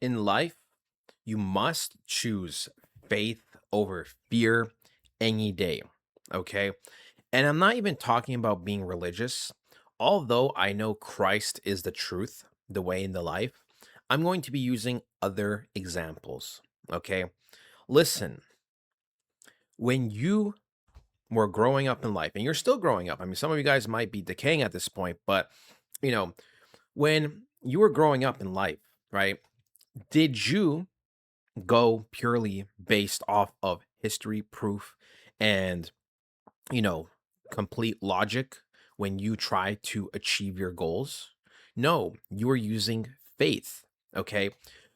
In life, you must choose faith over fear any day. Okay. And I'm not even talking about being religious. Although I know Christ is the truth, the way, in the life, I'm going to be using other examples. Okay. Listen, when you were growing up in life, and you're still growing up, I mean, some of you guys might be decaying at this point, but, you know, when you were growing up in life, right? Did you go purely based off of history, proof, and, you know, complete logic when you try to achieve your goals? No, you are using faith. Okay.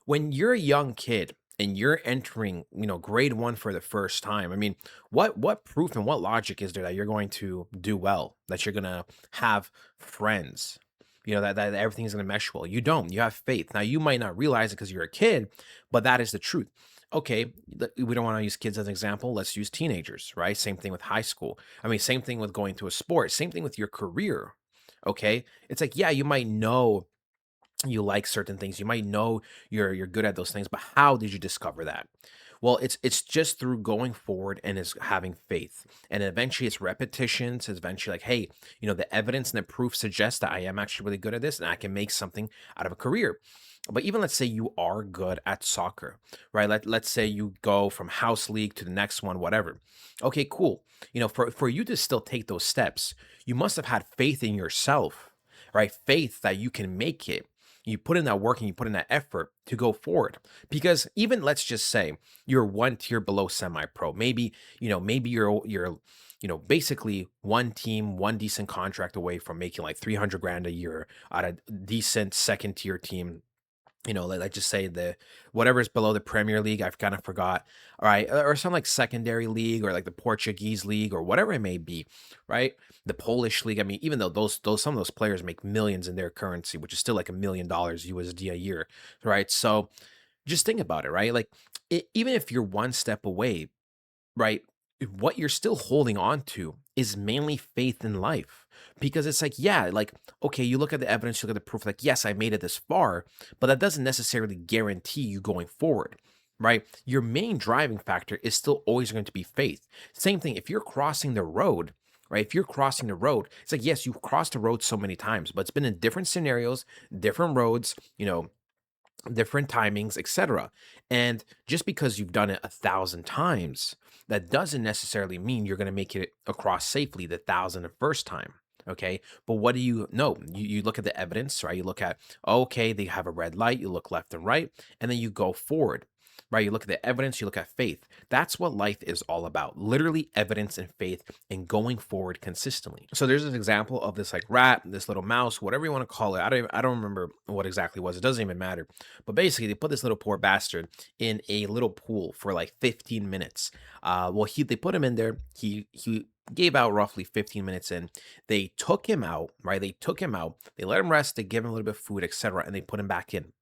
When you're a young kid and you're entering, grade one for the first time, I mean, what proof and what logic is there that you're going to do well, that you're gonna have friends, that everything's gonna mesh well? You don't. You have faith. Now you might not realize it because you're a kid, but that is the truth. Okay, we don't want to use kids as an example. Let's use teenagers, right? Same thing with high school. I mean, same thing with going to a sport, same thing with your career. Okay. It's like, yeah, you might know you like certain things. You might know you're good at those things, but how did you discover that? Well, it's just through going forward and is having faith. And eventually it's repetitions. It's eventually like, hey, the evidence and the proof suggests that I am actually really good at this and I can make something out of a career. But even let's say you are good at soccer, right? Let's say you go from house league to the next one, whatever. Okay, cool. For you to still take those steps, you must have had faith in yourself, right? Faith that you can make it. You put in that work and you put in that effort to go forward. Because even let's just say you're one tier below semi-pro. Maybe you're basically one team, one decent contract away from making like 300 grand a year at a decent second tier team. Like just say the whatever's below the Premier League, I've kind of forgot. All right, or some like secondary league or like the Portuguese league or whatever it may be, right? The Polish league. I mean, even though those some of those players make millions in their currency, which is still like $1 million USD a year, right? So just think about it, right? Like even if you're one step away, right? What you're still holding on to is mainly faith in life. Because it's like, yeah, like, okay, you look at the evidence, you look at the proof, like, yes, I made it this far, but that doesn't necessarily guarantee you going forward, right? Your main driving factor is still always going to be faith. Same thing, if you're crossing the road, right? If you're crossing the road, it's like, yes, you've crossed the road so many times, but it's been in different scenarios, different roads, different timings, etc. And just because you've done it 1,000 times, that doesn't necessarily mean you're going to make it across safely the 1,001st time. Okay. But what do you know? You look at the evidence, right? You look at, okay, they have a red light, you look left and right, and then you go forward. Right, you look at the evidence, you look at faith. That's what life is all about. Literally evidence and faith and going forward consistently. So there's an example of this like rat, this little mouse, whatever you want to call it. I don't remember what exactly it was. It doesn't even matter. But basically, they put this little poor bastard in a little pool for like 15 minutes. Well, they put him in there. He gave out roughly 15 minutes in. They took him out, right? They took him out. They let him rest. They gave him a little bit of food, etc., and they put him back in.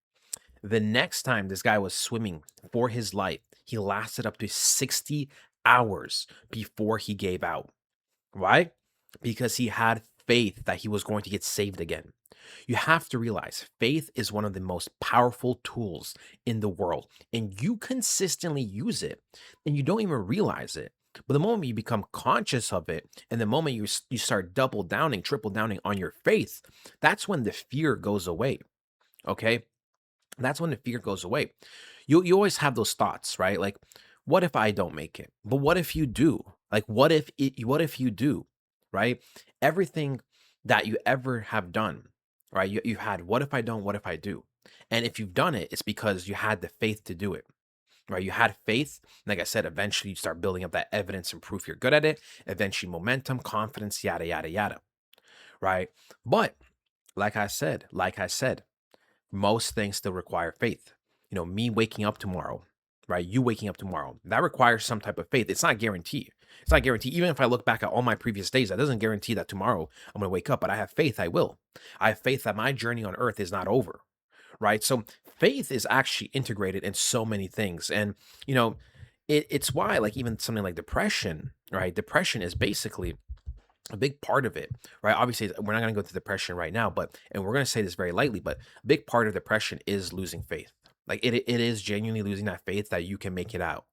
The next time this guy was swimming for his life, he lasted up to 60 hours before he gave out. Why? Because he had faith that he was going to get saved again. You have to realize faith is one of the most powerful tools in the world, and you consistently use it, and you don't even realize it. But the moment you become conscious of it, and the moment you start double downing, triple downing on your faith, that's when the fear goes away. Okay, that's when the fear goes away. You always have those thoughts, right? Like, what if I don't make it? But what if you do? Like, what if you do? Right? Everything that you ever have done, right? You had what if I don't, what if I do? And if you've done it, it's because you had the faith to do it. Right? You had faith. Like I said, eventually you start building up that evidence and proof you're good at it. Eventually, momentum, confidence, yada, yada, yada. Right. But like I said, most things still require faith. Me waking up tomorrow, right? You waking up tomorrow, that requires some type of faith. It's not guaranteed. It's not guaranteed. Even if I look back at all my previous days, that doesn't guarantee that tomorrow I'm going to wake up, but I have faith I will. I have faith that my journey on earth is not over, right? So faith is actually integrated in so many things. And, you know, it's why, like, even something like depression, right? Depression is basically a big part of it, right? Obviously, we're not going to go to depression right now, but, and we're going to say this very lightly, but a big part of depression is losing faith. Like it is genuinely losing that faith that you can make it out.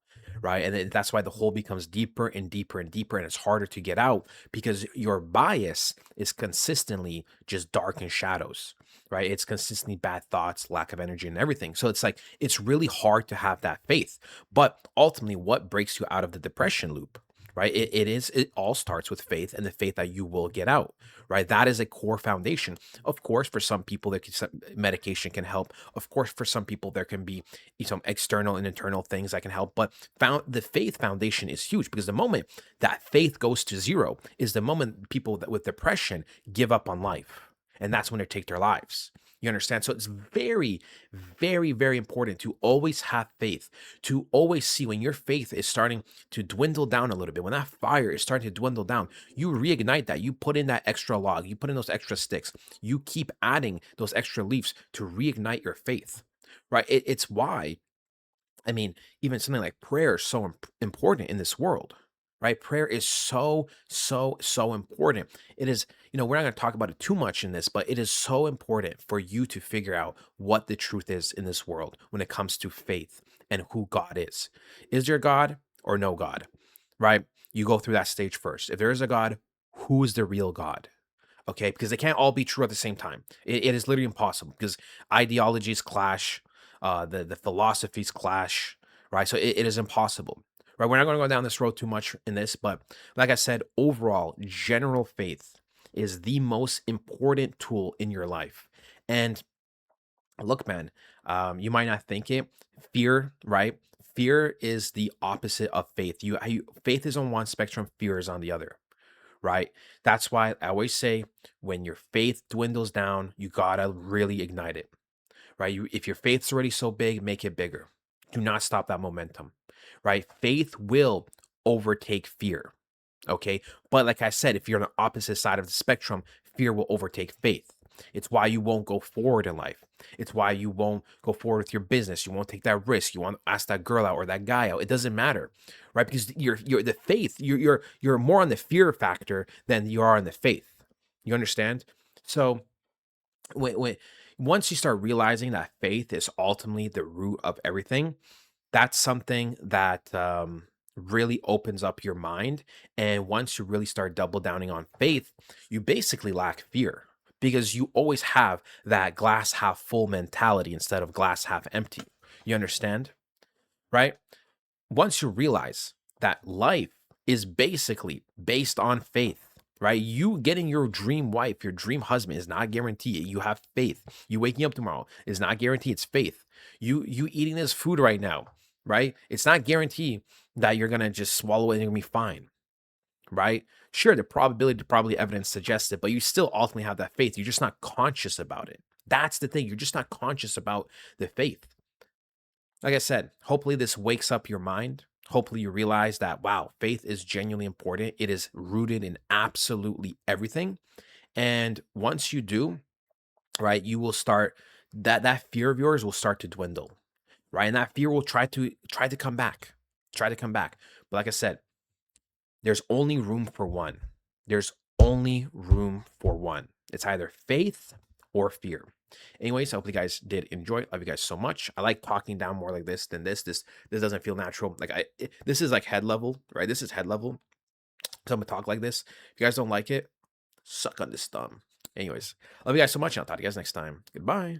Right. And that's why the hole becomes deeper and deeper and deeper, and it's harder to get out because your bias is consistently just dark and shadows. Right. It's consistently bad thoughts, lack of energy, and everything. So it's like it's really hard to have that faith. But ultimately, what breaks you out of the depression loop? Right. It all starts with faith and the faith that you will get out. Right. That is a core foundation. Of course, for some people, some medication can help. Of course, for some people, there can be some external and internal things that can help. But the faith foundation is huge because the moment that faith goes to zero is the moment people that with depression give up on life, and that's when they take their lives. You understand? So it's very, very, very important to always have faith, to always see when your faith is starting to dwindle down a little bit, when that fire is starting to dwindle down, you reignite that. You put in that extra log, you put in those extra sticks, you keep adding those extra leaves to reignite your faith, right? It's why, I mean, even something like prayer is so important in this world, right? Prayer is so, so, so important. It is, we're not going to talk about it too much in this, but it is so important for you to figure out what the truth is in this world when it comes to faith and who God is. Is there God or no God, right? You go through that stage first. If there is a God, who is the real God? Okay, because they can't all be true at the same time. It is literally impossible because ideologies clash, the philosophies clash, right? So it is impossible, right? We're not going to go down this road too much in this, but like I said, overall, general faith is the most important tool in your life. And look, man, you might not think it. Fear, right? Fear is the opposite of faith. Faith is on one spectrum, fear is on the other, right? That's why I always say when your faith dwindles down, you gotta really ignite it, right? If your faith's already so big, make it bigger. Do not stop that momentum, right? Faith will overtake fear, okay? But like I said, if you're on the opposite side of the spectrum, fear will overtake faith. It's why you won't go forward in life. It's why you won't go forward with your business. You won't take that risk. You won't ask that girl out or that guy out. It doesn't matter, right? Because you're the faith. You're more on the fear factor than you are on the faith. You understand? So when once you start realizing that faith is ultimately the root of everything, that's something that really opens up your mind. And once you really start double downing on faith, you basically lack fear because you always have that glass half full mentality instead of glass half empty. You understand? Right? Once you realize that life is basically based on faith, right? You getting your dream wife, your dream husband is not guaranteed. You have faith. You waking up tomorrow is not guaranteed. It's faith. You eating this food right now, right? It's not guaranteed that you're gonna just swallow it and you're gonna be fine, right? Sure, the probability, probably evidence suggests it, but you still ultimately have that faith. You're just not conscious about it. That's the thing. You're just not conscious about the faith. Like I said, hopefully this wakes up your mind. Hopefully you realize that, wow, faith is genuinely important. It is rooted in absolutely everything. And once you do, right, you will start that fear of yours will start to dwindle, right? And that fear will try to come back, try to come back. But like I said, there's only room for one. There's only room for one. It's either faith or fear. Anyways, I hope you guys did enjoy. Love you guys so much. I like talking down more like this than this. This doesn't feel natural. This is like head level, right? This is head level. So I'm gonna talk like this. If you guys don't like it, suck on this thumb. Anyways, love you guys so much. And I'll talk to you guys next time. Goodbye.